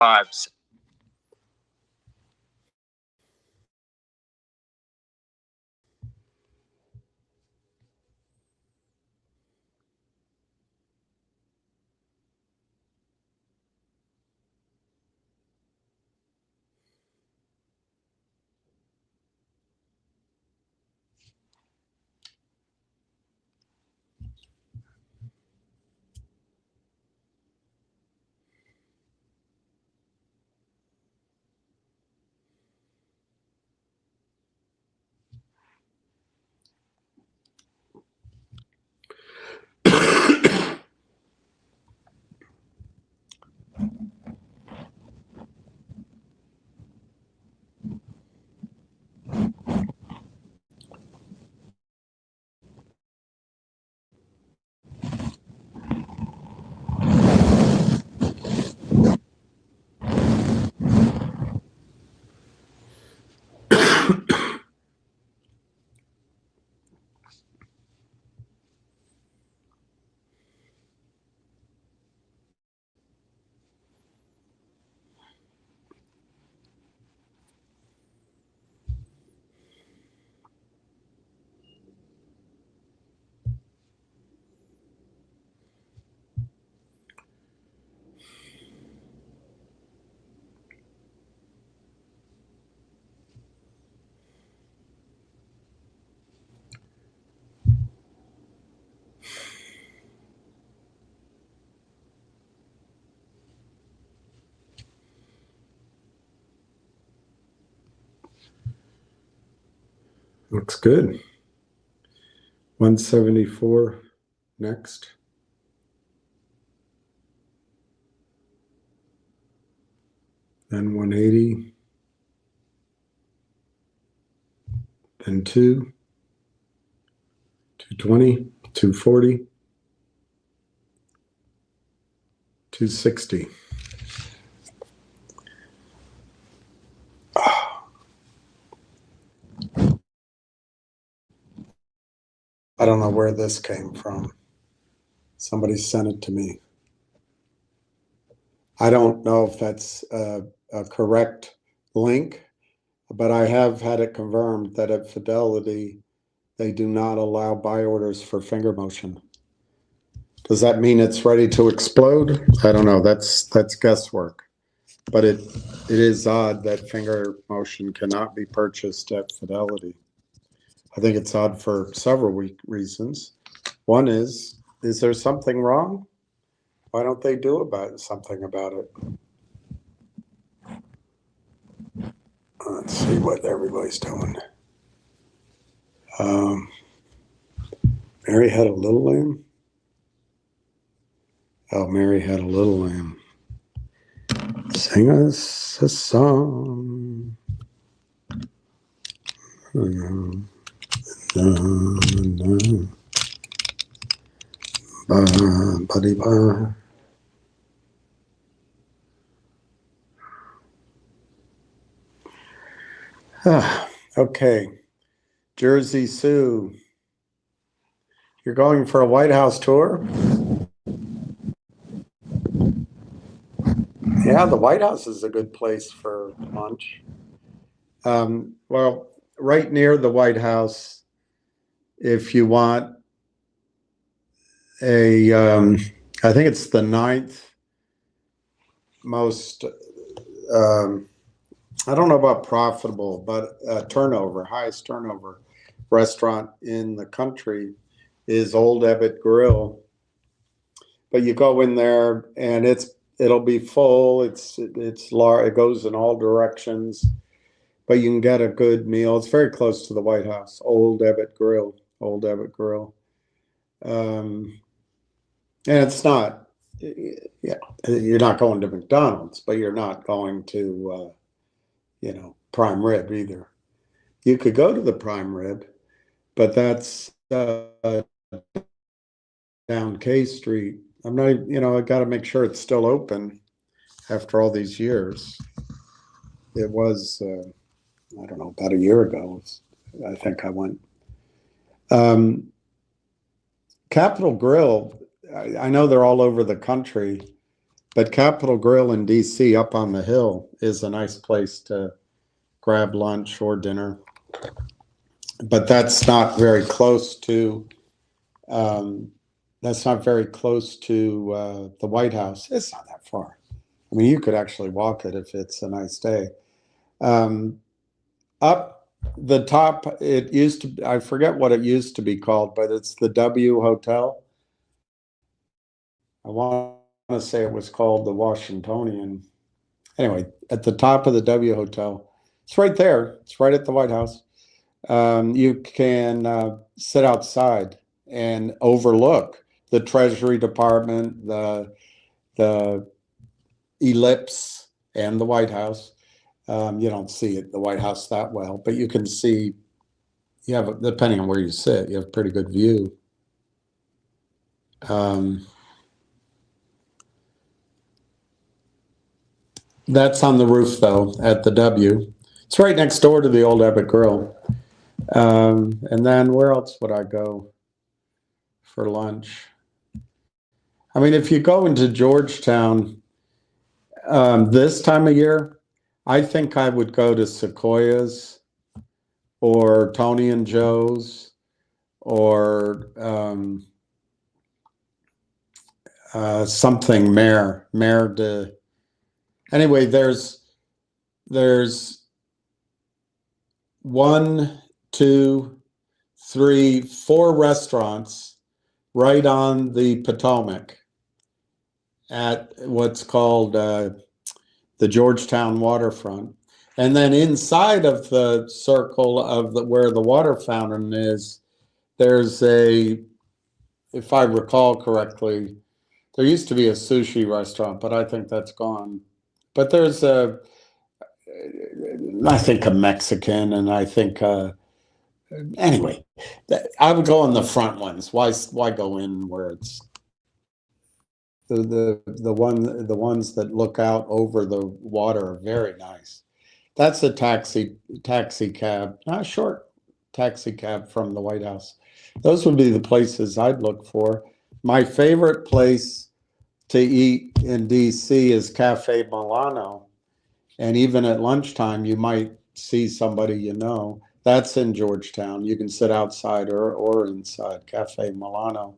5. Looks good. 174 next. Then 180. Then 2. 220. 240. 260. I don't know where this came from. Somebody sent it to me. I don't know if that's a correct link, but I have had it confirmed that at Fidelity, they do not allow buy orders for finger motion. Does that mean it's ready to explode? I don't know. That's guesswork. But it is odd that finger motion cannot be purchased at Fidelity. I think it's odd for several reasons. One is there something wrong? Why don't they do something about it? Let's see what everybody's doing. Mary had a little lamb. Oh, Mary had a little lamb. Sing us a song. Buddy ba. Okay. Jersey Sue. You're going for a White House tour? Yeah, the White House is a good place for lunch. Well, right near the White House, if you want a, I think it's the 9th most, I don't know about profitable, but highest turnover restaurant in the country is Old Ebbitt Grill. But you go in there and it'll be full. It's large. It goes in all directions, but you can get a good meal. It's very close to the White House. Old Ebbitt Grill. And it's not, yeah, you're not going to McDonald's, but you're not going to, Prime Rib either. You could go to the Prime Rib, but that's down K Street. I'm not, I got to make sure it's still open after all these years. It was, I don't know, about a year ago, I think I went. Capitol Grill, I know they're all over the country, But Capitol Grill in DC up on the hill is a nice place to grab lunch or dinner. But that's not very close to the White House. It's not that far. I mean, you could actually walk it if it's a nice day. Up the top, it used to, I forget what it used to be called, but it's the W Hotel. I want to say it was called the Washingtonian. Anyway, at the top of the W Hotel, it's right there. It's right at the White House. You can sit outside and overlook the Treasury Department, the ellipse, and the White House. You don't see it, the White House that well, but you can see, you have, depending on where you sit, you have a pretty good view. That's on the roof, though, at the W. It's right next door to the old Abbott Grill. And then where else would I go for lunch? I mean, if you go into Georgetown this time of year, I think I would go to Sequoia's or Tony and Joe's or something Mare de. Anyway, there's 1, 2, 3, 4 restaurants right on the Potomac at what's called the Georgetown waterfront. And then inside of the circle of where the water fountain is, there's if I recall correctly, there used to be a sushi restaurant, but I think that's gone. But there's I think a Mexican, and I think anyway, I would go on the front ones. Why go in where it's the ones that look out over the water are very nice. That's a taxi cab, not a short taxi cab from the White House. Those would be the places I'd look for. My favorite place to eat in DC is Cafe Milano. And even at lunchtime, you might see somebody you know. That's in Georgetown. You can sit outside or inside, Cafe Milano.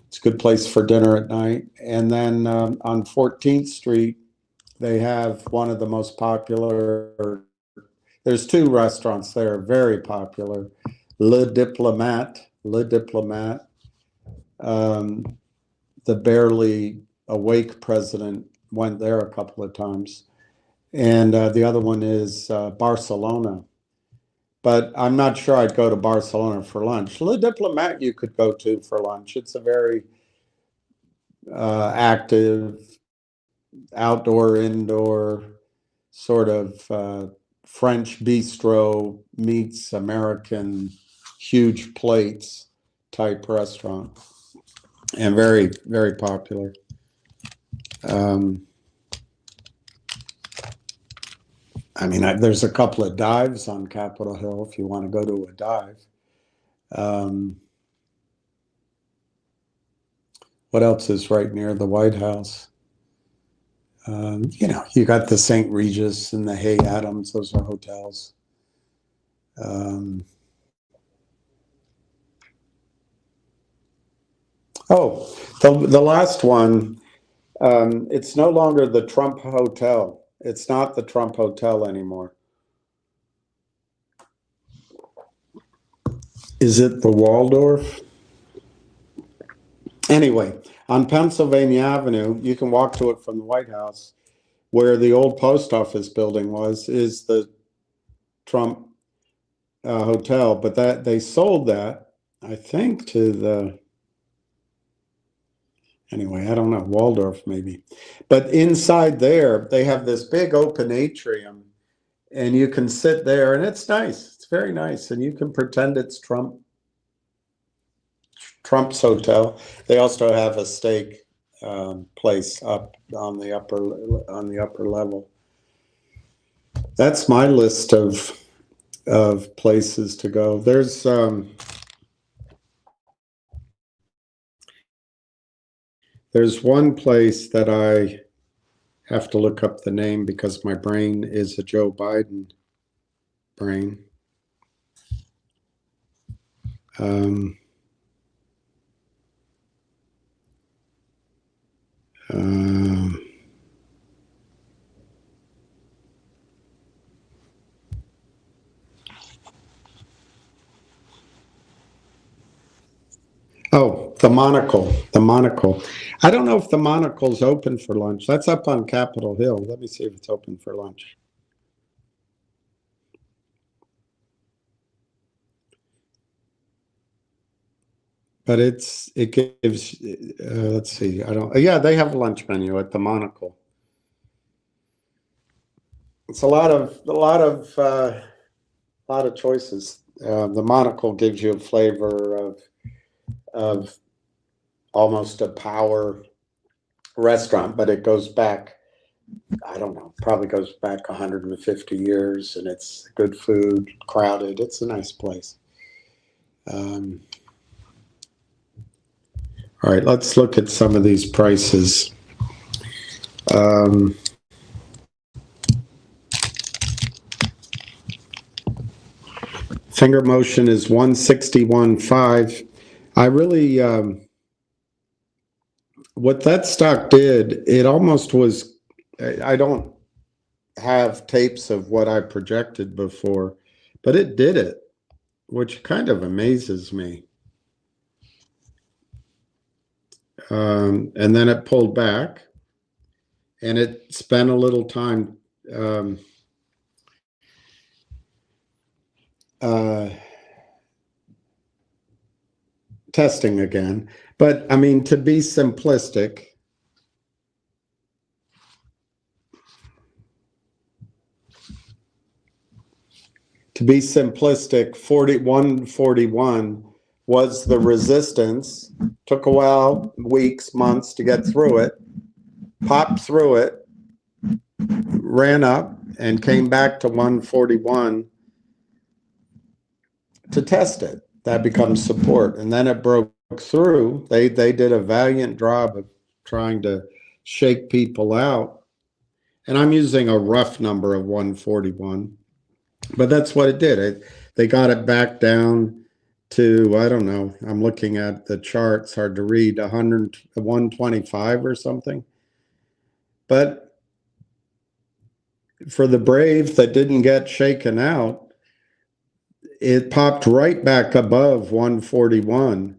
It's a good place for dinner at night. And then on 14th Street, they have one of the most popular, there's 2 restaurants there, very popular. Le Diplomat. The barely awake president went there a couple of times. And the other one is Barcelona. But I'm not sure I'd go to Barcelona for lunch. Le Diplomat you could go to for lunch. It's a very active, outdoor, indoor, sort of French bistro meets American huge plates type restaurant. And very, very popular. I mean, there's a couple of dives on Capitol Hill if you want to go to a dive. What else is right near the White House? You know, you got the St. Regis and the Hay Adams. Those are hotels. The last one, it's no longer the Trump Hotel. It's not the Trump Hotel anymore. Is it the Waldorf? Anyway, on Pennsylvania Avenue, you can walk to it from the White House, where the old post office building is the Trump Hotel. But that they sold that, I think, to the, anyway, I don't know, Waldorf maybe. But inside there, they have this big open atrium, and you can sit there, and it's nice. It's very nice, and you can pretend it's Trump's hotel. They also have a steak place up on the upper level. That's my list of places to go. There's There's one place that I have to look up the name because my brain is a Joe Biden brain. Oh, the Monocle. The Monocle. I don't know if the Monocle's open for lunch. That's up on Capitol Hill. Let me see if it's open for lunch. But it gives, let's see, yeah, they have a lunch menu at the Monocle. It's a lot of choices. The Monocle gives you a flavor of almost a power restaurant, but it goes back, I don't know, probably goes back 150 years, and it's good food, crowded. It's a nice place. All right, let's look at some of these prices. Finger motion is 161.5. I really, what that stock did, it almost was, I don't have tapes of what I projected before, but it did it, which kind of amazes me. And then it pulled back, and it spent a little time testing again. But I mean, to be simplistic, to be simplistic, 41.41 was the resistance. Took a while, weeks, months to get through it, popped through it, ran up, and came back to 141 to test it. That becomes support. And then it broke through. They did a valiant job of trying to shake people out. And I'm using a rough number of 141. But that's what it did. They got it back down to, I don't know, I'm looking at the charts, hard to read, 125 or something. But for the brave that didn't get shaken out, it popped right back above 141,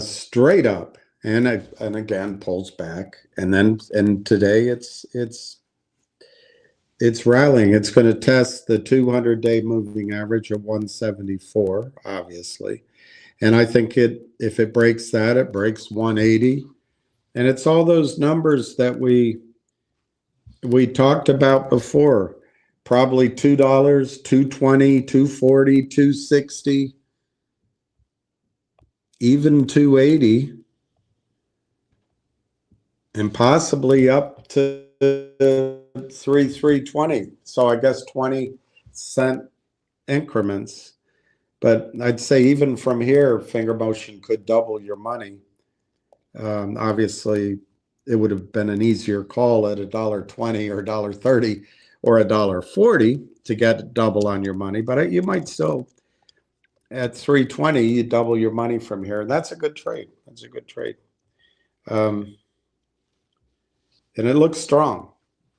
straight up, and again pulls back, and today it's rallying. It's going to test the 200-day moving average of 174, obviously, and I think if it breaks that, it breaks 180, and it's all those numbers that we talked about before. Probably $2, $2.20, $2.40, $2.60, even $2.80, and possibly up to $3.20. So I guess 20-cent increments. But I'd say even from here, finger motion could double your money. Obviously, it would have been an easier call at $1.20 or $1.30 or $1.40 to get double on your money, but you might still, at $3.20, you double your money from here. That's a good trade. That's a good trade. And it looks strong.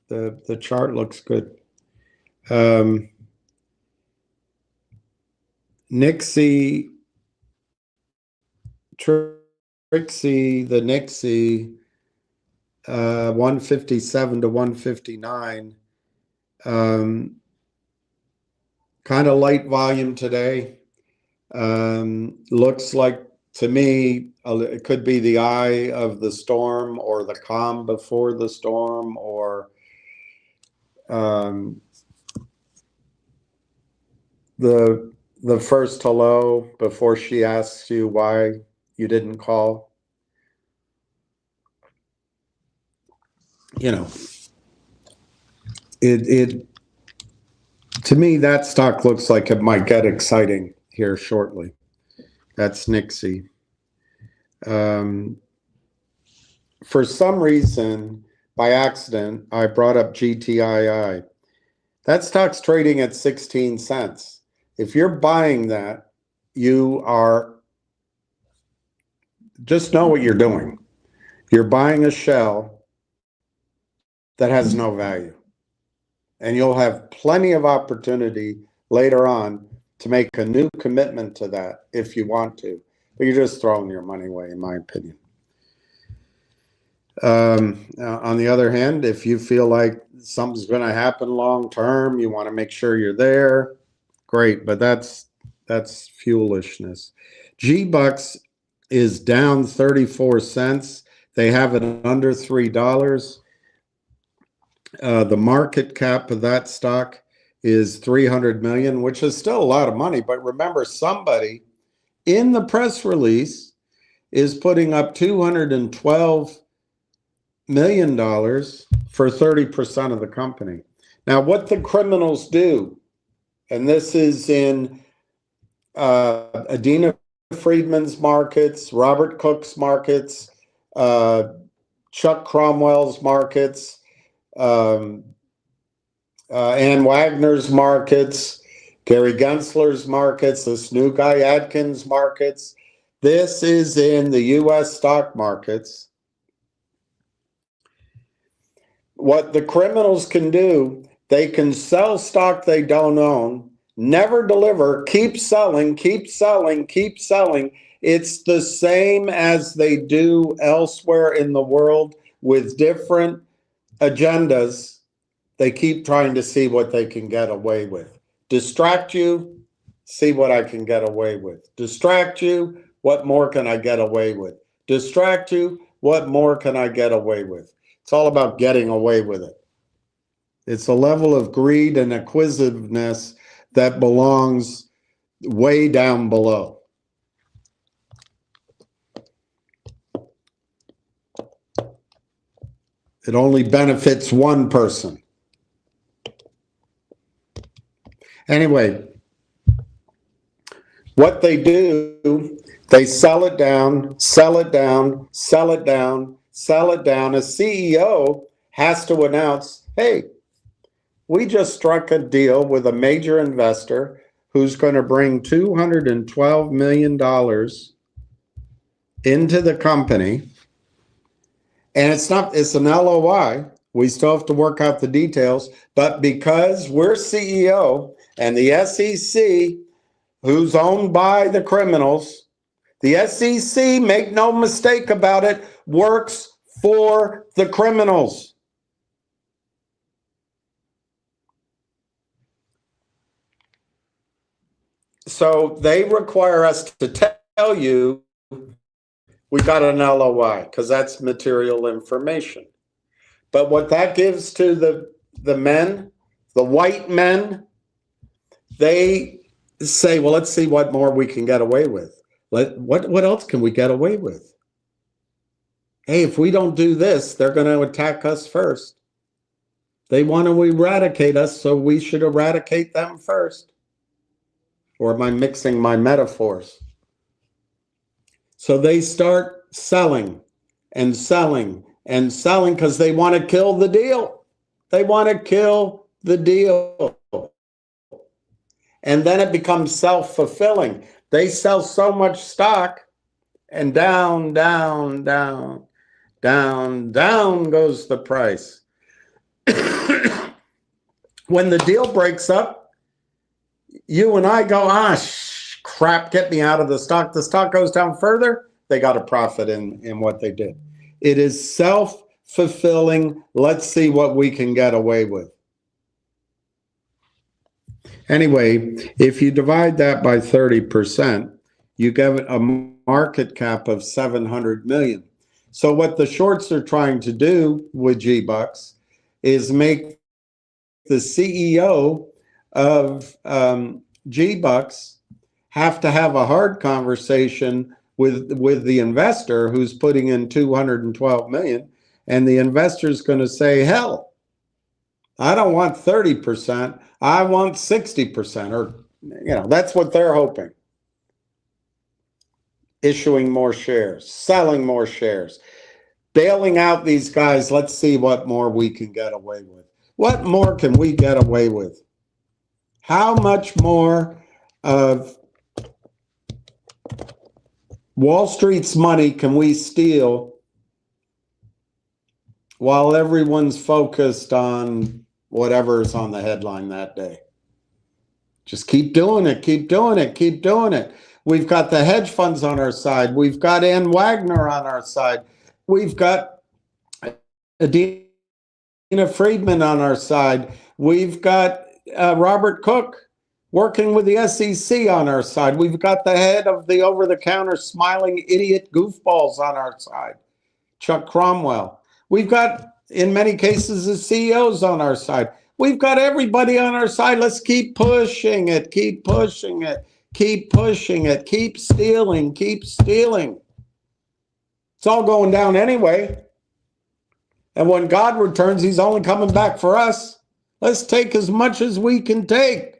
The chart looks good. NIXX, Trixie, the NIXX, 157 to 159. Kind of light volume today. Looks like, to me, it could be the eye of the storm or the calm before the storm, or the first hello before she asks you why you didn't call. You know, to me, that stock looks like it might get exciting here shortly. That's NIXX. for some reason, by accident, I brought up GTII. That stock's trading at 16 cents. If you're buying that, you are, just know what you're doing. You're buying a shell that has no value. And you'll have plenty of opportunity later on to make a new commitment to that if you want to. But you're just throwing your money away, in my opinion. On the other hand, if you feel like something's going to happen long term, you want to make sure you're there, great. But that's foolishness. GBUX is down 34 cents. They have it under $3. The market cap of that stock is 300 million, which is still a lot of money. But remember, somebody in the press release is putting up $212 million for 30% of the company. Now, what the criminals do, and this is in Adina Friedman's markets, Robert Cook's markets, Chuck Cromwell's markets, Ann Wagner's markets, Gary Gensler's markets, this new guy Adkins markets. This is in the U.S. stock markets. What the criminals can do, they can sell stock they don't own, never deliver, keep selling, keep selling, keep selling. It's the same as they do elsewhere in the world with different agendas. They keep trying to see what they can get away with. Distract you, see what I can get away with. Distract you, what more can I get away with? Distract you, what more can I get away with? It's all about getting away with it. It's a level of greed and acquisitiveness that belongs way down below. It only benefits one person. Anyway, what they do, they sell it down, sell it down, sell it down, sell it down. A CEO has to announce, hey, we just struck a deal with a major investor who's going to bring $212 million into the company. And it's an LOI. We still have to work out the details. But because we're CEO and the SEC, who's owned by the criminals, the SEC, make no mistake about it, works for the criminals. So they require us to tell you we got an LOI because that's material information. But what that gives to the men, the white men, they say, well, let's see what more we can get away with. What else can we get away with? Hey, if we don't do this, they're going to attack us first. They want to eradicate us, so we should eradicate them first. Or am I mixing my metaphors? So they start selling and selling and selling because they want to kill the deal. They want to kill the deal. And then it becomes self-fulfilling. They sell so much stock and down, down, down, down, down goes the price. When the deal breaks up, you and I go, crap, get me out of the stock. The stock goes down further. They got a profit in what they did. It is self-fulfilling. Let's see what we can get away with. Anyway, if you divide that by 30%, you get a market cap of 700 million. So what the shorts are trying to do with GBUX is make the CEO of GBUX have to have a hard conversation with the investor who's putting in 212 million, and the investor's going to say, hell, I don't want 30%, I want 60%, or that's what they're hoping. Issuing more shares, selling more shares. bailing out these guys. Let's see what more we can get away with. What more can we get away with? How much more of Wall Street's money can we steal while everyone's focused on whatever's on the headline that day? Just keep doing it, keep doing it, keep doing it. We've got the hedge funds on our side. We've got Ann Wagner on our side. We've got Adina Friedman on our side. We've got Robert Cook working with the SEC on our side. We've got the head of the over-the-counter smiling idiot goofballs on our side, Chuck Cromwell. We've got, in many cases, the CEOs on our side. We've got everybody on our side. Let's keep pushing it, keep pushing it, keep pushing it, keep stealing, keep stealing. It's all going down anyway. And when God returns, he's only coming back for us. Let's take as much as we can take.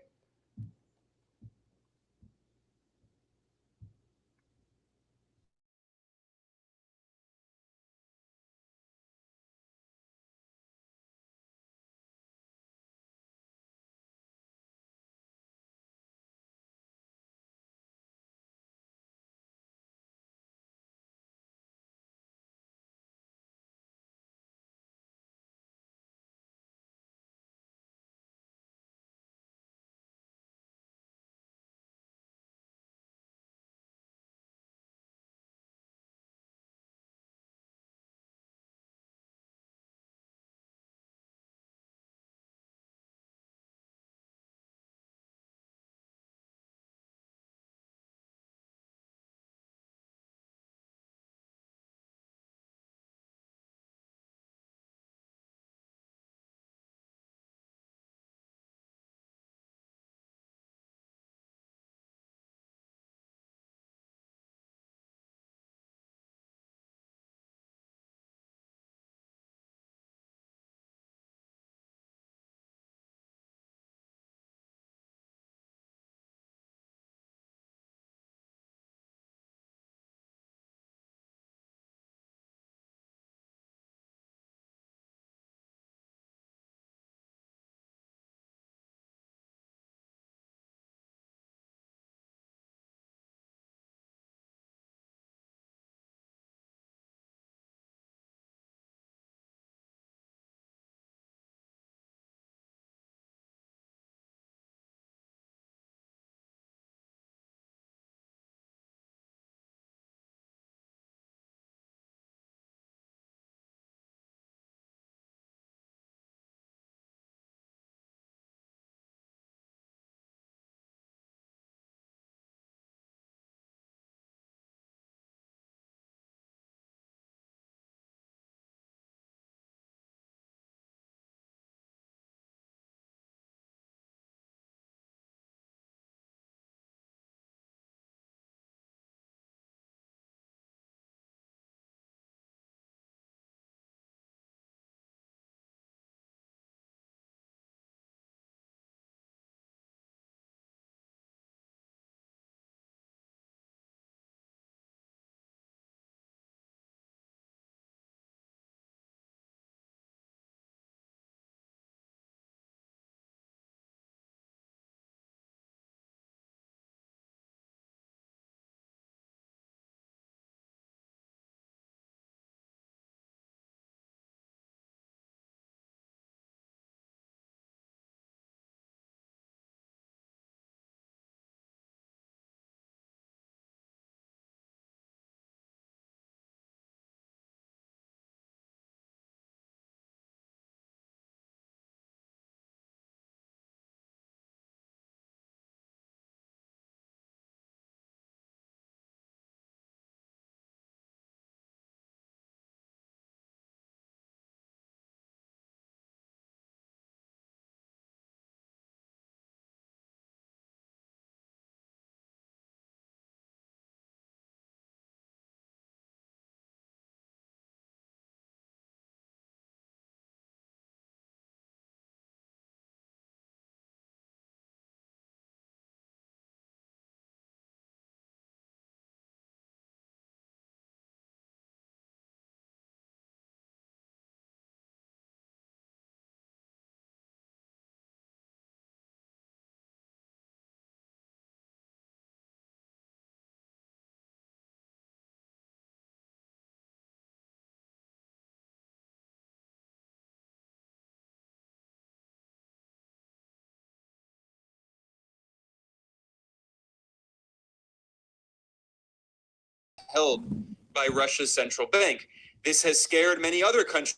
held by Russia's central bank. This has scared many other countries'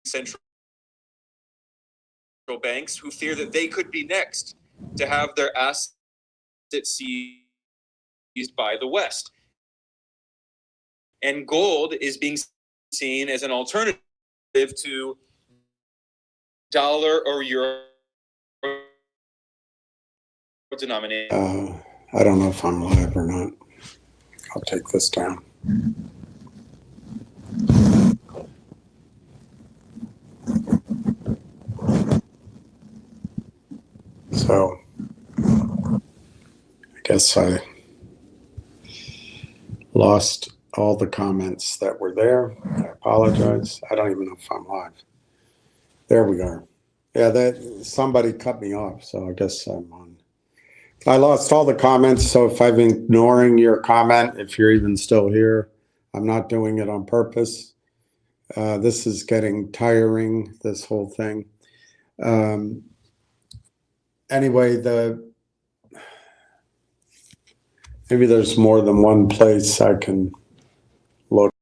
central banks who fear that they could be next to have their assets seized by the West. And gold is being seen as an alternative to dollar or euro denominated. I don't know if I'm live or not. I'll take this down. So I guess I lost all the comments that were there. I apologize. I don't even know if I'm live. There we are. Yeah, that somebody cut me off, so I guess I'm on. I lost all the comments, so if I'm ignoring your comment, if you're even still here, I'm not doing it on purpose. This is getting tiring, this whole thing. Anyway, maybe there's more than one place I can look.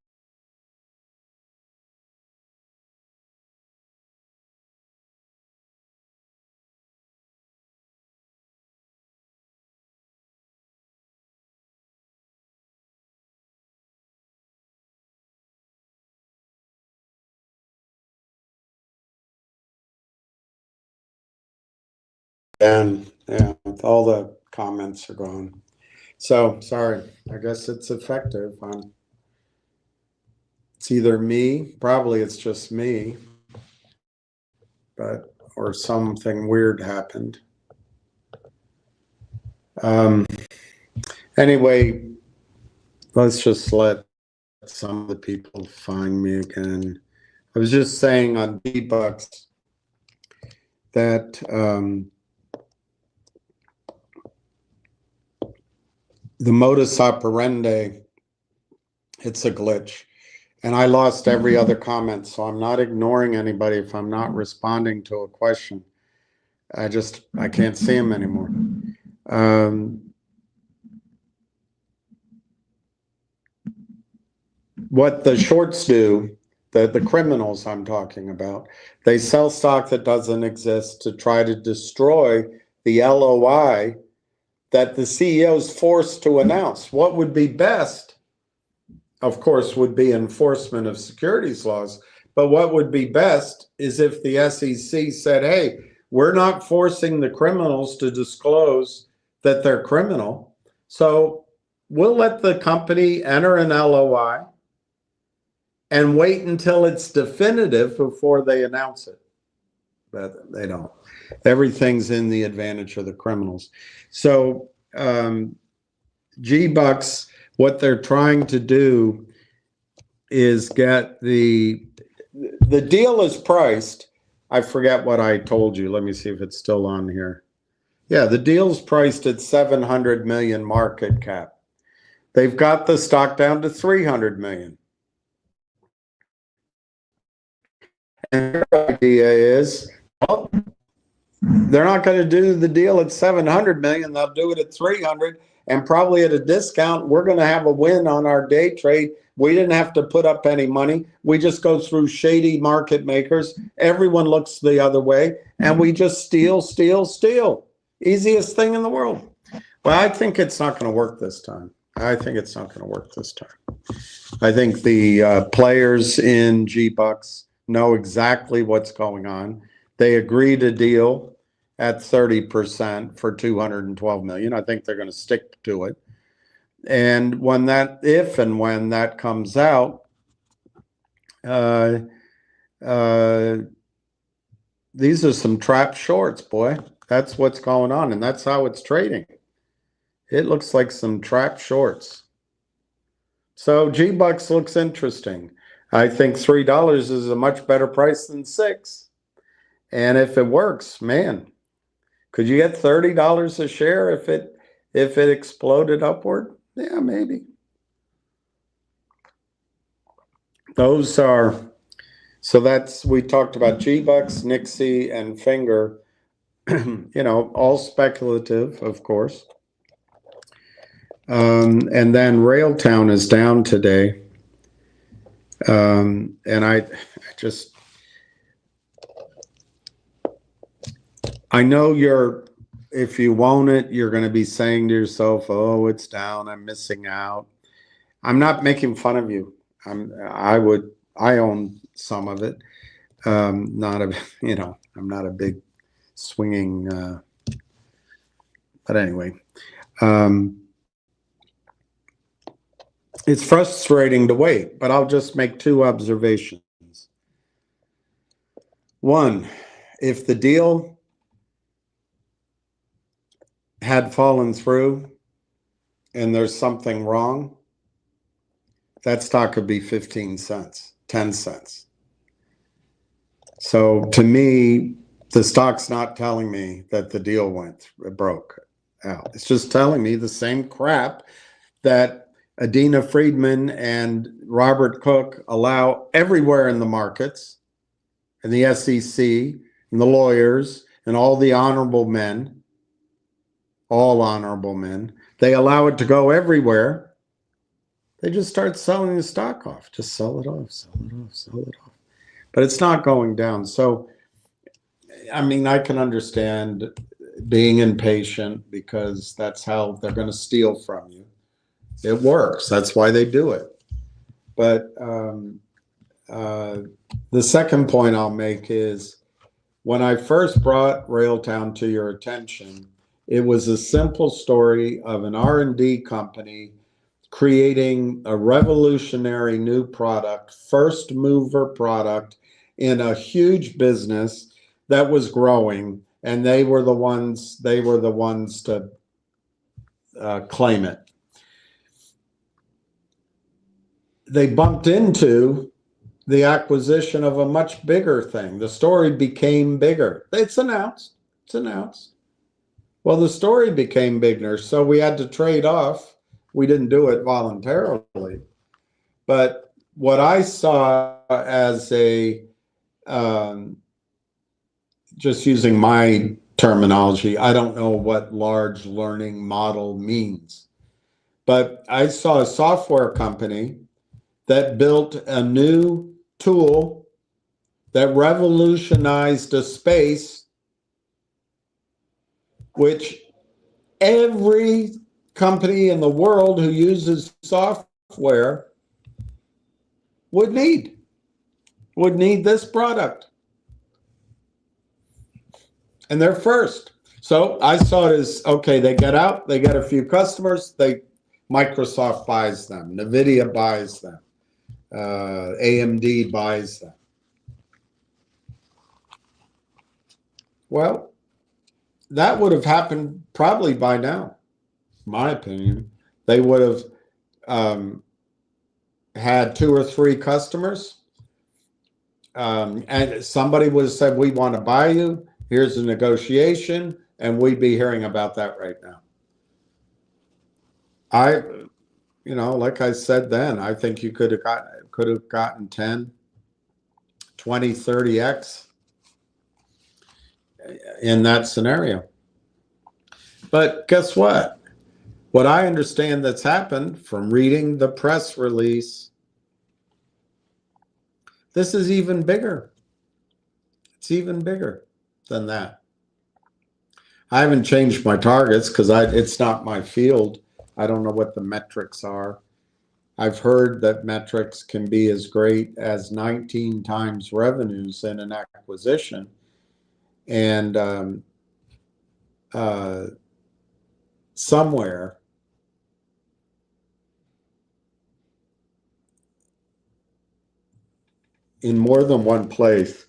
And yeah, all the comments are gone. So sorry, I guess it's effective. It's either me, probably it's just me, or something weird happened. Anyway, let's just let some of the people find me again. I was just saying on GBUX that the modus operandi, it's a glitch. And I lost every other comment, so I'm not ignoring anybody if I'm not responding to a question. I can't see them anymore. What the shorts do, the criminals I'm talking about, they sell stock that doesn't exist to try to destroy the LOI that the CEO is forced to announce. What would be best, of course, would be enforcement of securities laws. But what would be best is if the SEC said, hey, we're not forcing the criminals to disclose that they're criminal. So we'll let the company enter an LOI and wait until it's definitive before they announce it. But they don't. Everything's in the advantage of the criminals. So GBUX, what they're trying to do is get the deal is priced. I forget what I told you. Let me see if it's still on here. Yeah, the deal's priced at 700 million market cap. They've got the stock down to 300 million. And their idea is, well, they're not going to do the deal at 700 million. They'll do it at 300 and probably at a discount. We're going to have a win on our day trade. We didn't have to put up any money. We just go through shady market makers. Everyone looks the other way and we just steal, steal, steal. Easiest thing in the world. Well, I think it's not going to work this time. I think it's not going to work this time. I think the players in GBUX know exactly what's going on. They agreed a deal at 30% for 212 million. I think they're going to stick to it. And when if and when that comes out, these are some trap shorts, boy. That's what's going on, and that's how it's trading. It looks like some trap shorts. So GBUX looks interesting. I think $3 is a much better price than $6. And if it works, man, could you get $30 a share if it exploded upward? Yeah, maybe. Those are, so that's, we talked about GBUX, NIXX, and FNGR, you know, all speculative, of course. And then Railtown is down today. And I just, I know if you own it, you're going to be saying to yourself, oh, it's down, I'm missing out. I'm not making fun of you. I own some of it. Not a, I'm not a big swinging, but anyway, it's frustrating to wait, but I'll just make two observations. One, if the deal had fallen through and there's something wrong, that stock could be 15 cents, 10 cents. So to me, the stock's not telling me that the deal broke out. It's just telling me the same crap that Adina Friedman and Robert Cook allow everywhere in the markets, and the SEC, and the lawyers, and all the honorable men, all honorable men, they allow it to go everywhere. They just start selling the stock off. Just sell it off, sell it off, sell it off. But it's not going down. So, I mean, I can understand being impatient because that's how they're going to steal from you. It works. That's why they do it. But the second point I'll make is when I first brought Railtown to your attention, it was a simple story of an R&D company creating a revolutionary new product, first mover product in a huge business that was growing, and they were the ones to claim it. They bumped into the acquisition of a much bigger thing. The story became bigger. It's announced. It's announced. Well, the story became bigger, so we had to trade off. We didn't do it voluntarily. But what I saw as a, just using my terminology, I don't know what large learning model means, but I saw a software company that built a new tool that revolutionized a space which every company in the world who uses software would need this product. And they're first. So I saw it as, okay, they get out, they get a few customers, Microsoft buys them, NVIDIA buys them, AMD buys them. Well, that would have happened probably by now, in my opinion. They would have had 2 or 3 customers, and somebody would have said, we want to buy you, here's a negotiation, and we'd be hearing about that right now. Like I said then, I think you could have gotten 10, 20, 30x in that scenario. But guess what? What I understand that's happened from reading the press release, this is even bigger. It's even bigger than that. I haven't changed my targets because it's not my field. I don't know what the metrics are. I've heard that metrics can be as great as 19 times revenues in an acquisition. And somewhere in more than one place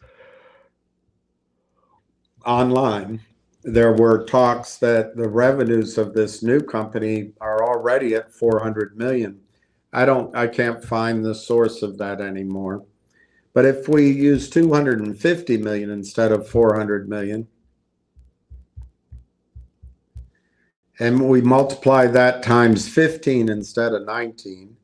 online, there were talks that the revenues of this new company are already at 400 million. I can't find the source of that anymore. But if we use 250 million instead of 400 million, and we multiply that times 15 instead of 19,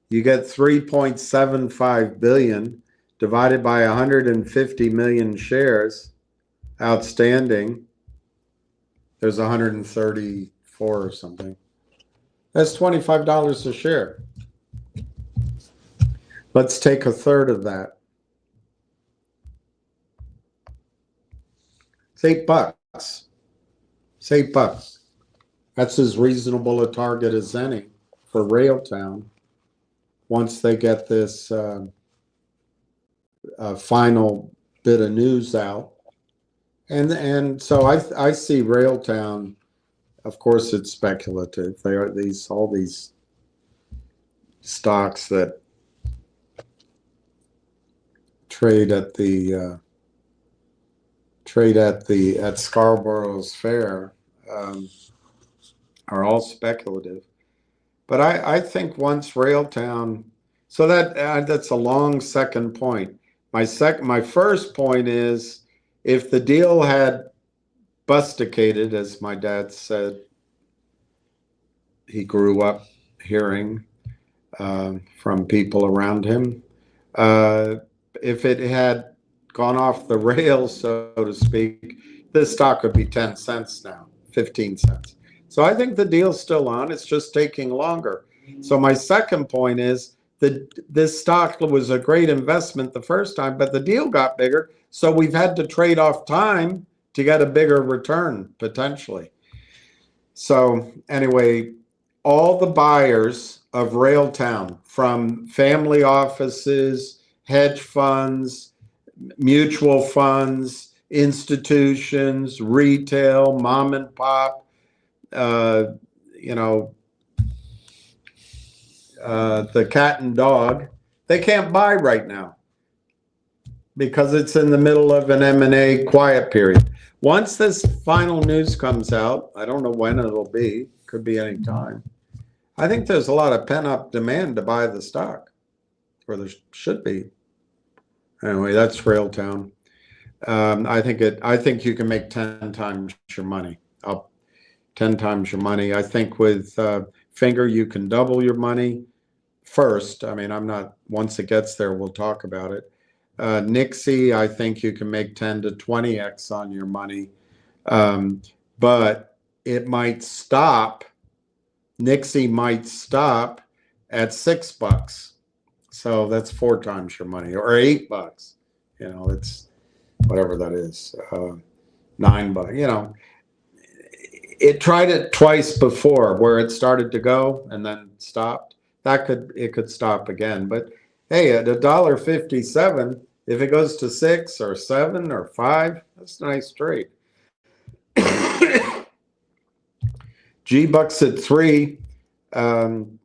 you get 3.75 billion divided by 150 million shares outstanding. There's 134 or something. That's $25 a share. Let's take a third of that. It's $8. It's $8. That's as reasonable a target as any for Railtown once they get this final bit of news out. And so I see Railtown, of course it's speculative. They are all these stocks that trade at Scarborough's Fair are all speculative. But I think once Railtown, so that's a long second point. My first point is, if the deal had busticated, as my dad said, he grew up hearing from people around him, if it had gone off the rails, so to speak, this stock would be 10 cents now, 15 cents. So I think the deal's still on. It's just taking longer. So my second point is that this stock was a great investment the first time, but the deal got bigger. So we've had to trade off time to get a bigger return, potentially. So anyway, all the buyers of Railtown, from family offices, hedge funds, mutual funds, institutions, retail, mom and pop, the cat and dog, they can't buy right now because it's in the middle of an M&A quiet period. Once this final news comes out, I don't know when it'll be, could be any time. I think there's a lot of pent-up demand to buy the stock, or there should be. Anyway, that's Railtown. I think you can make 10 times your money. Up 10 times your money. I think with Finger you can double your money first. I mean, once it gets there, we'll talk about it. NIXX, I think you can make 10 to 20x on your money, but it might stop. NIXX might stop at $6. So that's 4 times your money, or $8. It's whatever that is, $9. It tried it twice before, where it started to go and then stopped. It could stop again. But hey, at $1.57, if it goes to 6 or 7 or 5, that's a nice trade. GBUX at 3.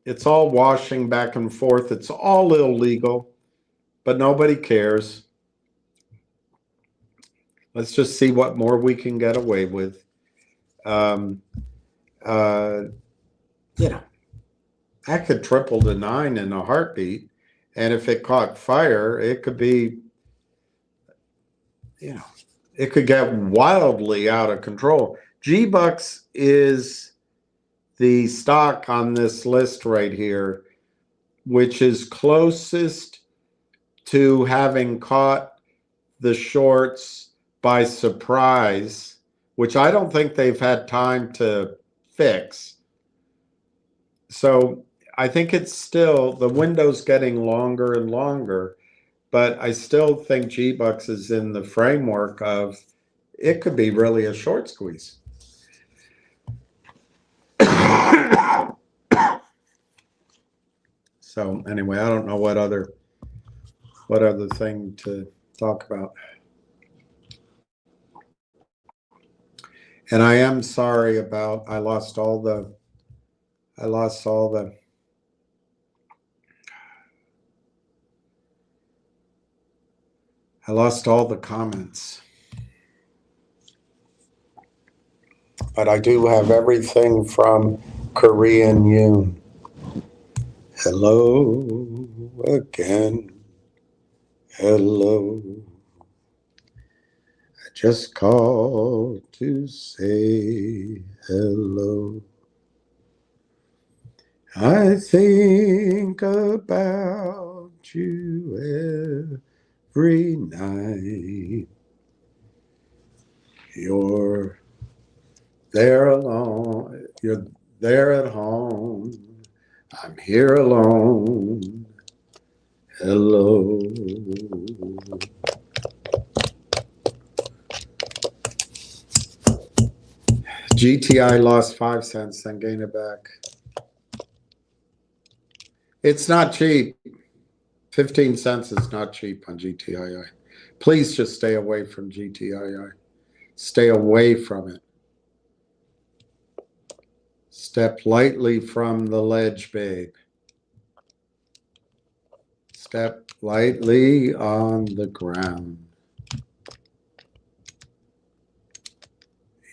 It's all washing back and forth. It's all illegal, but nobody cares. Let's just see what more we can get away with. That could triple to 9 in a heartbeat. And if it caught fire, it could be, it could get wildly out of control. GBUX is the stock on this list right here, which is closest to having caught the shorts by surprise, which I don't think they've had time to fix. So I think it's still, the window's getting longer and longer, but I still think GBUX is in the framework of it could be really a short squeeze. So anyway, I don't know what other thing to talk about. And I am sorry about, I lost all the comments. But I do have everything from Korean Yoon. Hello again. Hello. I just called to say hello. I think about you every night. You're there alone. You're They're at home. I'm here alone. Hello. GTI lost 5 cents, then gained it back. It's not cheap. 15 cents is not cheap on GTII. Please just stay away from GTII. Stay away from it. Step lightly from the ledge, babe. Step lightly on the ground.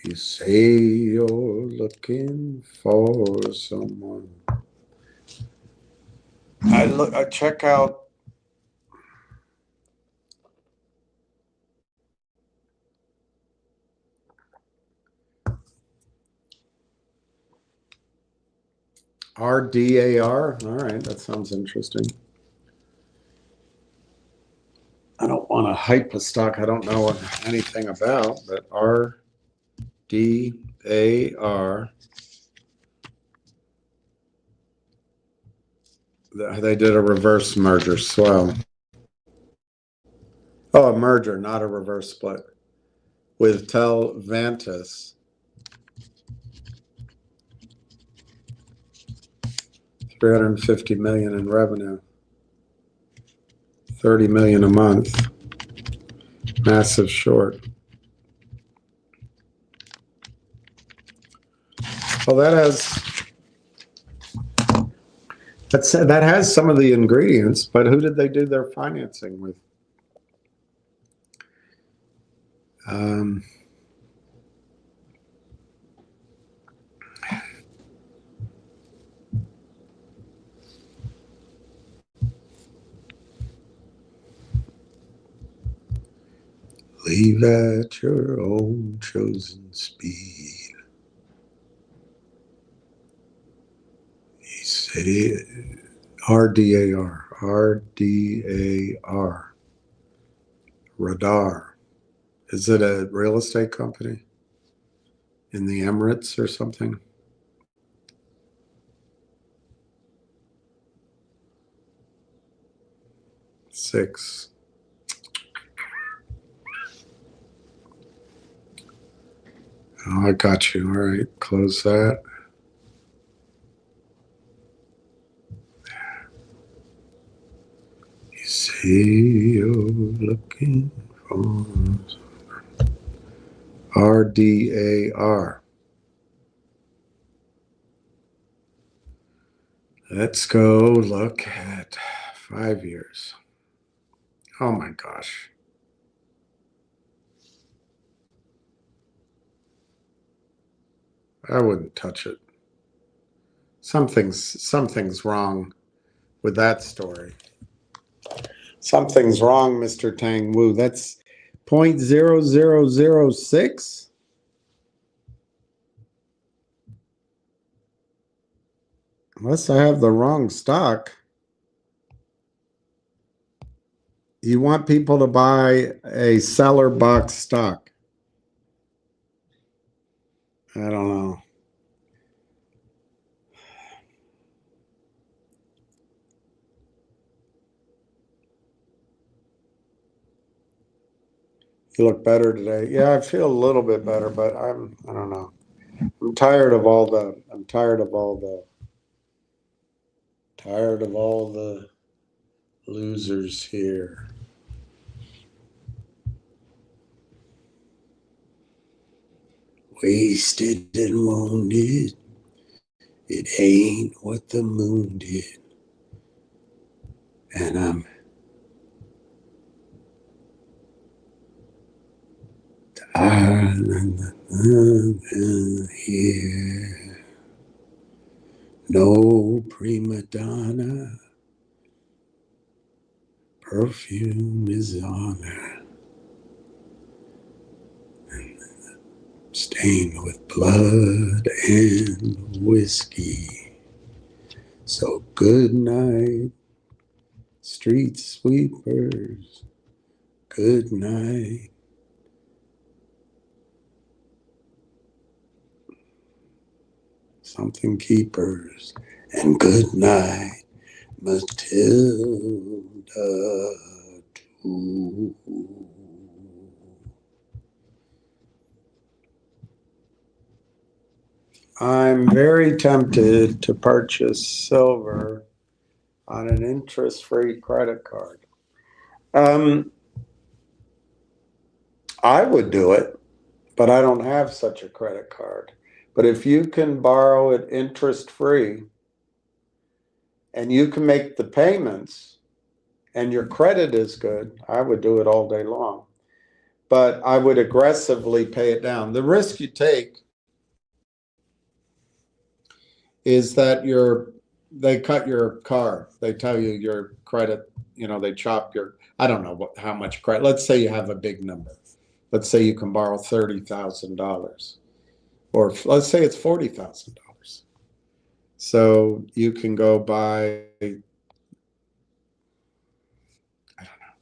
You say you're looking for someone. I check out RDAR. All right, that sounds interesting. I don't want to hype a stock I don't know anything about, but RDAR. They did a reverse merger, swell. Oh, a merger, not a reverse split. With Telvantis. $350 million in revenue. 30 million a month. Massive short. Well, that has some of the ingredients, but who did they do their financing with? Leave at your own chosen speed. He said RDAR. RDAR. Radar. Is it a real estate company in the Emirates or something? Six. Oh, I got you. All right, close that. You see you're looking for RDAR. Let's go look at 5 years. Oh my gosh. I wouldn't touch it. Something's wrong with that story. Something's wrong, Mr. Tang Wu. That's 0.0006. Unless I have the wrong stock. You want people to buy a seller box stock. I don't know. You look better today. Yeah, I feel a little bit better, but I don't know. I'm tired of all the losers here. Wasted and wounded. It ain't what the moon did. And I'm tired here. No prima donna. Perfume is on her. Stained with blood and whiskey. So good night, street sweepers. Good night. something keepers, and good night, Matilda too. I'm very tempted to purchase silver on an interest-free credit card. I would do it, but I don't have such a credit card. But if you can borrow it interest-free and you can make the payments and your credit is good, I would do it all day long. But I would aggressively pay it down. The risk you take is that they cut your card. They tell you your credit, they chop your, I don't know how much credit. Let's say you have a big number. Let's say you can borrow $30,000, or let's say it's $40,000. So you can go buy, I don't know.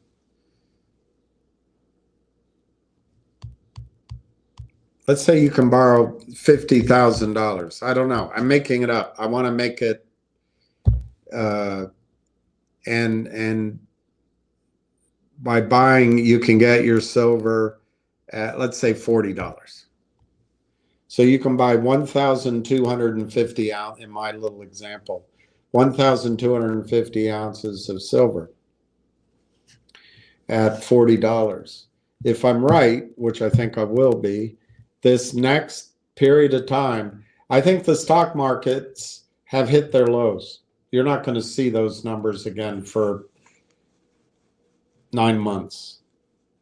Let's say you can borrow $50,000. I don't know. I'm making it up. I want to make it, and by buying, you can get your silver at, let's say, $40. So you can buy 1,250 ounces, in my little example, 1,250 ounces of silver at $40. If I'm right, which I think I will be, this next period of time, I think the stock markets have hit their lows. You're not going to see those numbers again for 9 months,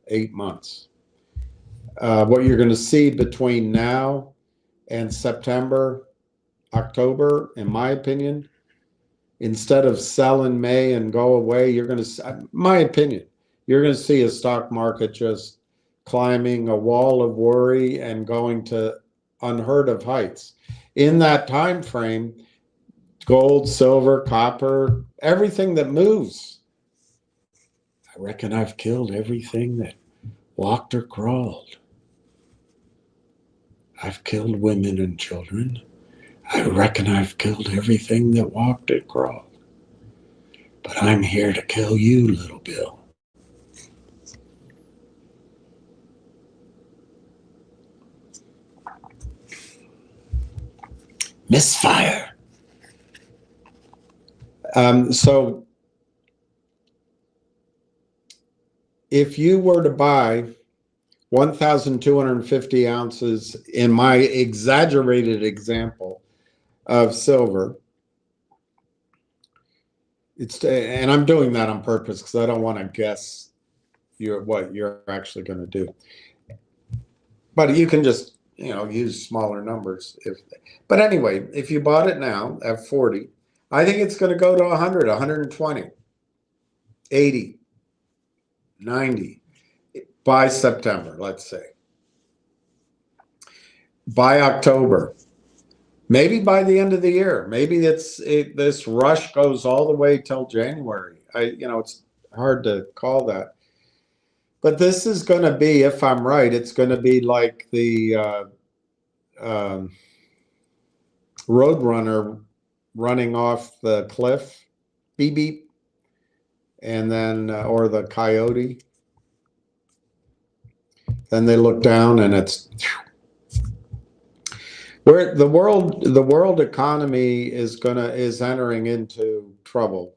8 months. What you're going to see between now and September, October, in my opinion, instead of sell in May and go away, you're going to, my opinion, you're going to see a stock market just climbing a wall of worry and going to unheard of heights. In that time frame, gold, silver, copper, everything that moves. I reckon I've killed everything that walked or crawled. I've killed women and children. I reckon I've killed everything that walked and crawled. But I'm here to kill you, little Bill. Misfire. So if you were to buy 1,250 ounces, in my exaggerated example, of silver, and I'm doing that on purpose because I don't want to guess what you're actually going to do. But you can just use smaller numbers. But anyway, if you bought it now at 40, I think it's going to go to 100, 120, 80, 90 by September, let's say. By October, maybe by the end of the year. Maybe this rush goes all the way till January. It's hard to call that. But this is going to be, if I'm right, it's going to be like the Roadrunner running off the cliff, beep beep, and then or the coyote. Then they look down and it's where the world economy is entering into trouble.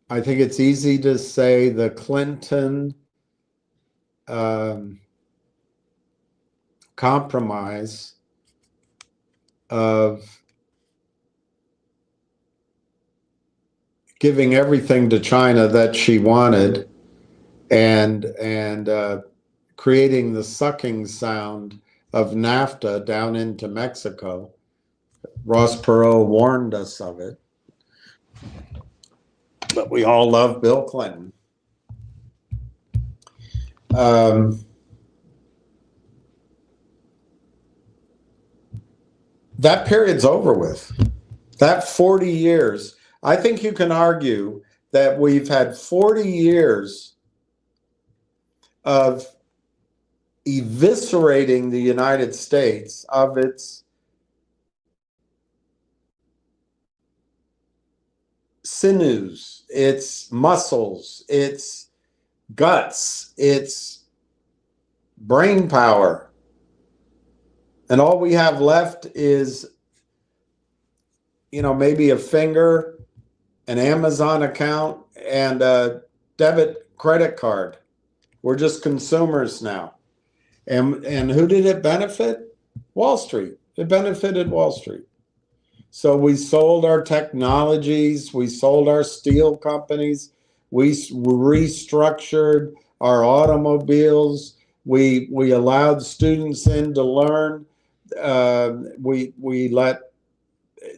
I think it's easy to say the Clinton compromise of giving everything to China that she wanted and creating the sucking sound of NAFTA down into Mexico. Ross Perot warned us of it. But we all love Bill Clinton. That period's over with. That 40 years, I think you can argue that we've had 40 years of eviscerating the United States of its sinews, it's muscles, it's guts, it's brain power. And all we have left is, maybe a finger, an Amazon account, and a debit credit card. We're just consumers now. And who did it benefit? Wall Street. It benefited Wall Street. So we sold our technologies, we sold our steel companies, we restructured our automobiles, we allowed students in to learn, we let,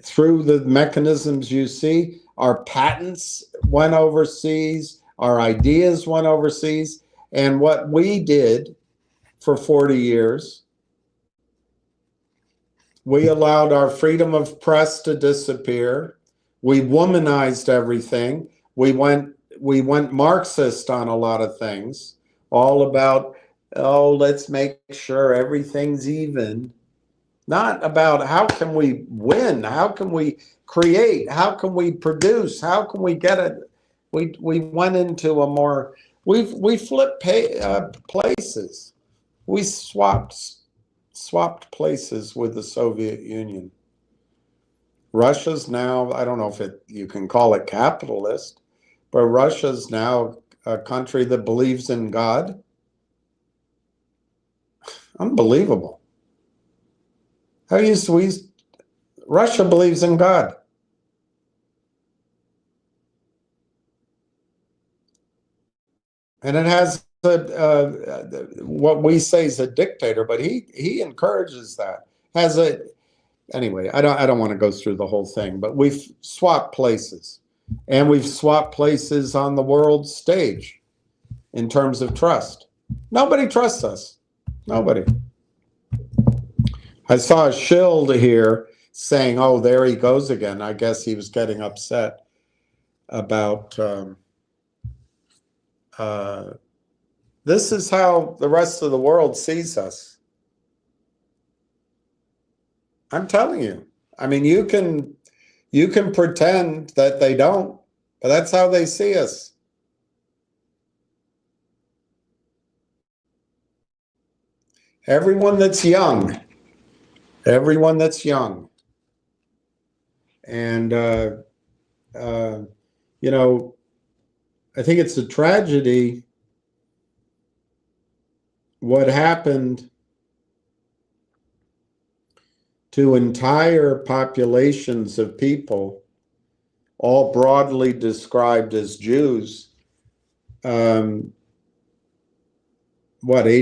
through the mechanisms you see, our patents went overseas, our ideas went overseas, and what we did for 40 years, we allowed our freedom of press to disappear. We womanized everything. We went Marxist on a lot of things, all about, let's make sure everything's even. Not about how can we win, how can we create, how can we produce, how can we get it. We went into a more, we flipped places. We swapped places with the Soviet Union. Russia's now, I don't know if you can call it capitalist, but Russia's now a country that believes in God. Unbelievable. Russia believes in God. And it has what we say is a dictator, but he encourages that. Anyway, I don't want to go through the whole thing, but we've swapped places, and we've swapped places on the world stage in terms of trust. Nobody trusts us. Nobody. I saw a shield here saying, "Oh, there he goes again." I guess he was getting upset about. This is how the rest of the world sees us. I'm telling you. I mean, you can pretend that they don't, but that's how they see us. Everyone that's young, and I think it's a tragedy what happened to entire populations of people, all broadly described as Jews, 80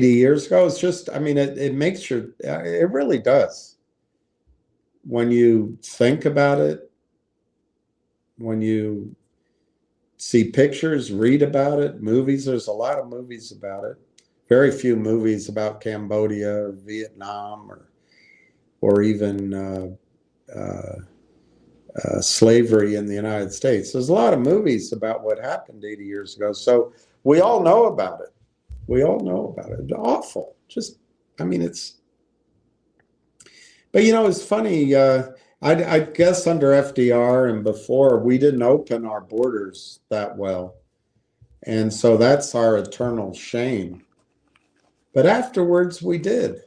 years ago? It's just, I mean, it makes it really does. When you think about it, when you see pictures, read about it, movies, there's a lot of movies about it. Very few movies about Cambodia or Vietnam or even slavery in the United States. There's a lot of movies about what happened 80 years ago. So we all know about it. We all know about it. It's awful. Just, I mean, but it's funny. I guess under FDR and before, we didn't open our borders that well. And so that's our eternal shame. But afterwards, we did.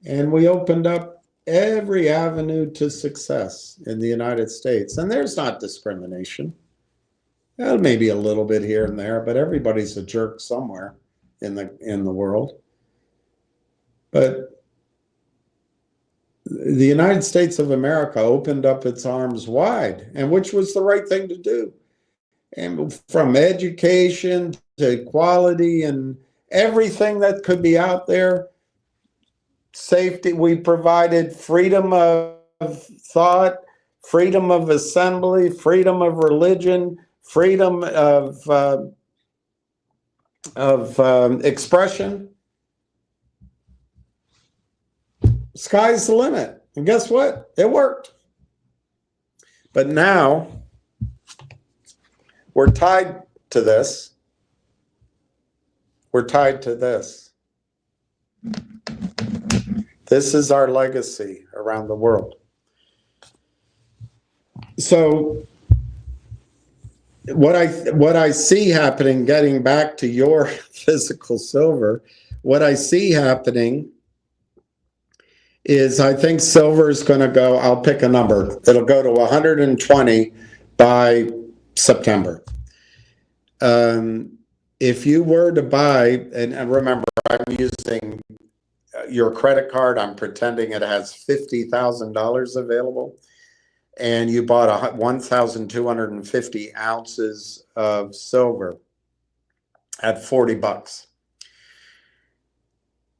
And we opened up every avenue to success in the United States. And there's not discrimination. Well, maybe a little bit here and there, but everybody's a jerk somewhere in the world. But the United States of America opened up its arms wide, and which was the right thing to do. And from education to equality and everything that could be out there, safety, we provided freedom of thought, freedom of assembly, freedom of religion, freedom of expression. Sky's the limit. And guess what? It worked. But now we're tied to this. We're tied to this. This is our legacy around the world. So what I see happening, getting back to your physical silver, what I see happening is I think silver is going to go, I'll pick a number, it'll go to 120 by September. If you were to buy, and remember, I'm using your credit card, I'm pretending it has $50,000 available, and you bought 1,250 ounces of silver at $40.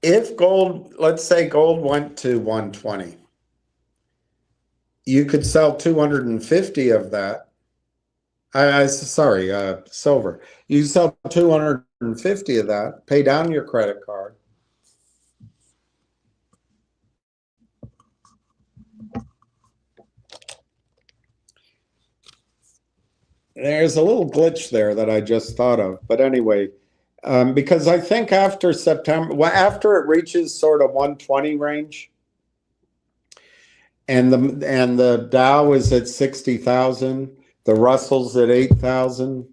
If gold, let's say gold went to 120, you could sell 250 of that. Sorry, silver. You sell 250 of that, pay down your credit card. There's a little glitch there that I just thought of, but anyway, because I think after September, well, after it reaches sort of 120 range, and the Dow is at 60,000, the Russell's at 8,000,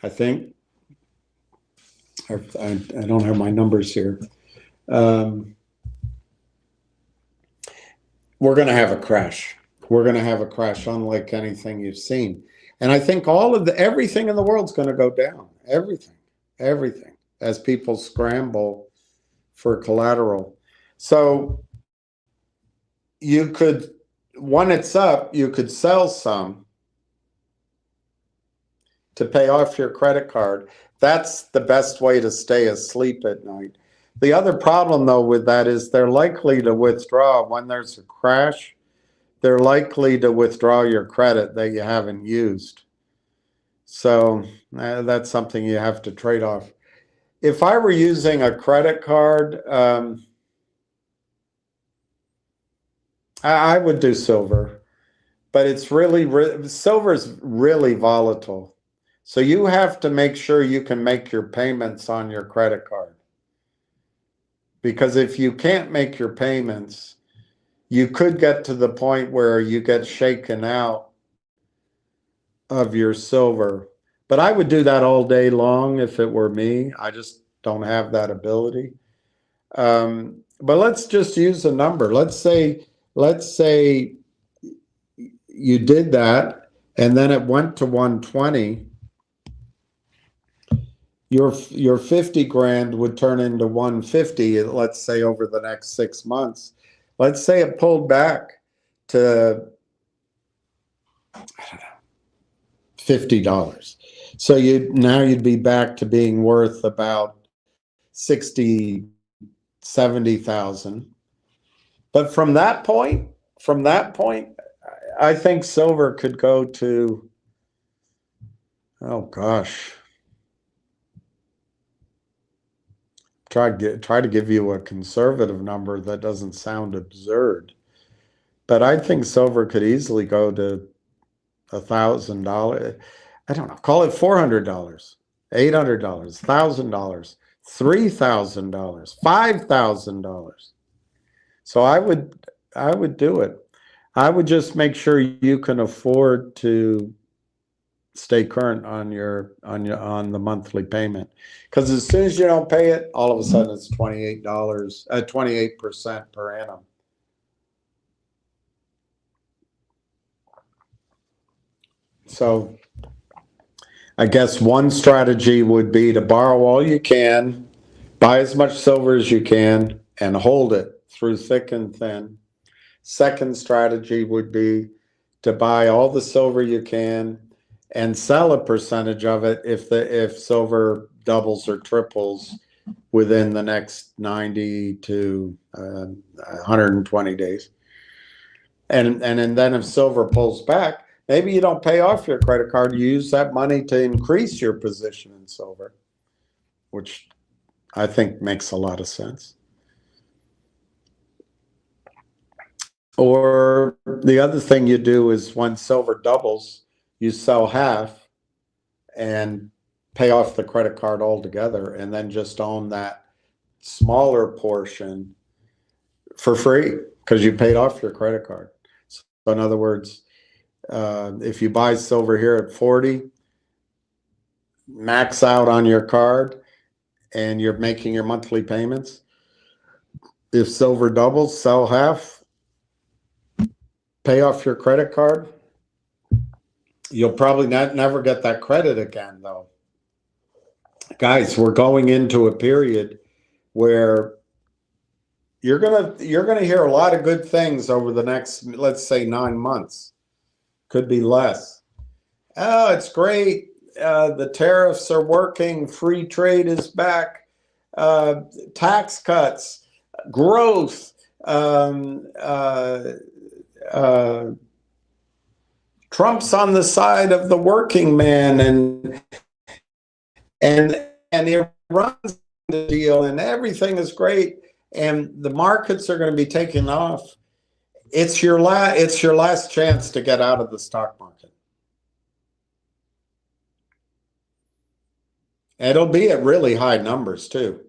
I think. I don't have my numbers here. We're going to have a crash. We're going to have a crash unlike anything you've seen. And I think everything in the world's going to go down. Everything, as people scramble for collateral. So you could, when it's up, you could sell some to pay off your credit card. That's the best way to stay asleep at night. The other problem, though, with that is they're likely to withdraw when there's a crash. They're likely to withdraw your credit that you haven't used. So that's something you have to trade off. If I were using a credit card, I would do silver, but it's really, silver's really volatile. So you have to make sure you can make your payments on your credit card. Because if you can't make your payments, you could get to the point where you get shaken out of your silver. But I would do that all day long if it were me. I just don't have that ability. But let's just use a number. Let's say you did that and then it went to 120. Your 50 grand would turn into 150, let's say over the next 6 months. Let's say it pulled back to, I don't know, $50. So now you'd be back to being worth about 60, 70,000. But from that point, I think silver could go to, oh gosh. Try to give you a conservative number that doesn't sound absurd, but I think silver could easily go to $1,000. I don't know. Call it $400, $800, $1,000, $3,000, $5,000. So I would do it. I would just make sure you can afford to stay current on the monthly payment, because as soon as you don't pay it, all of a sudden it's $28 28% per annum. So I guess one strategy would be to borrow all you can, buy as much silver as you can, and hold it through thick and thin. Second strategy would be to buy all the silver you can and sell a percentage of it if silver doubles or triples within the next 90 to 120 days. And then if silver pulls back, maybe you don't pay off your credit card, you use that money to increase your position in silver, which I think makes a lot of sense. Or the other thing you do is when silver doubles, you sell half and pay off the credit card altogether, and then just own that smaller portion for free because you paid off your credit card. So in other words, If you buy silver here at 40, max out on your card, and you're making your monthly payments. If silver doubles, sell half, pay off your credit card. You'll probably never get that credit again, though. Guys, we're going into a period where you're gonna hear a lot of good things over the next, let's say, 9 months. Could be less. Oh, it's great. The tariffs are working. Free trade is back. Tax cuts, growth. Trump's on the side of the working man, and Iran's the deal, and everything is great, and the markets are going to be taking off. It's your last chance to get out of the stock market. And it'll be at really high numbers too.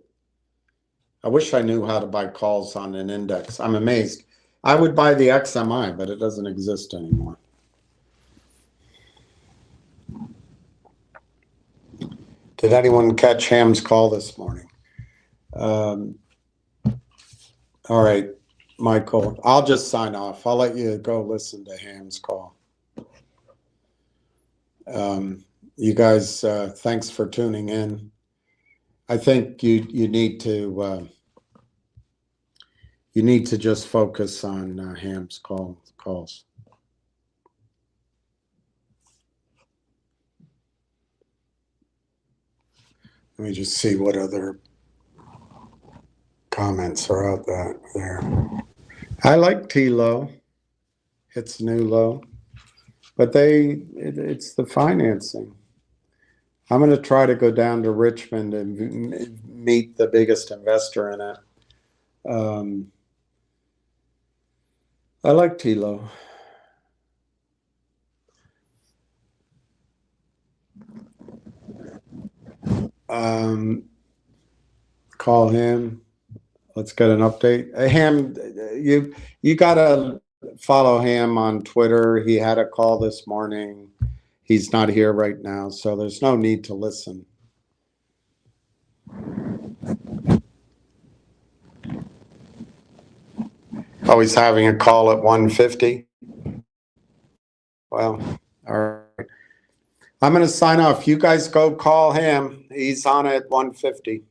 I wish I knew how to buy calls on an index. I'm amazed. I would buy the XMI, but it doesn't exist anymore. Did anyone catch Ham's call this morning? All right, Michael, I'll just sign off. I'll let you go listen to Ham's call. You guys, thanks for tuning in. I think you need to just focus on Ham's calls. Let me just see what other comments are out there. I like T-Low. It's new low, but it's the financing. I'm going to try to go down to Richmond and meet the biggest investor in it. I like T-Low. Call him. Let's get an update. Ham, you gotta follow Ham on Twitter. He had a call this morning. He's not here right now, so there's no need to listen. Oh, he's having a call at 1:50. Well, all right. I'm going to sign off. You guys go call him. He's on at 1:50.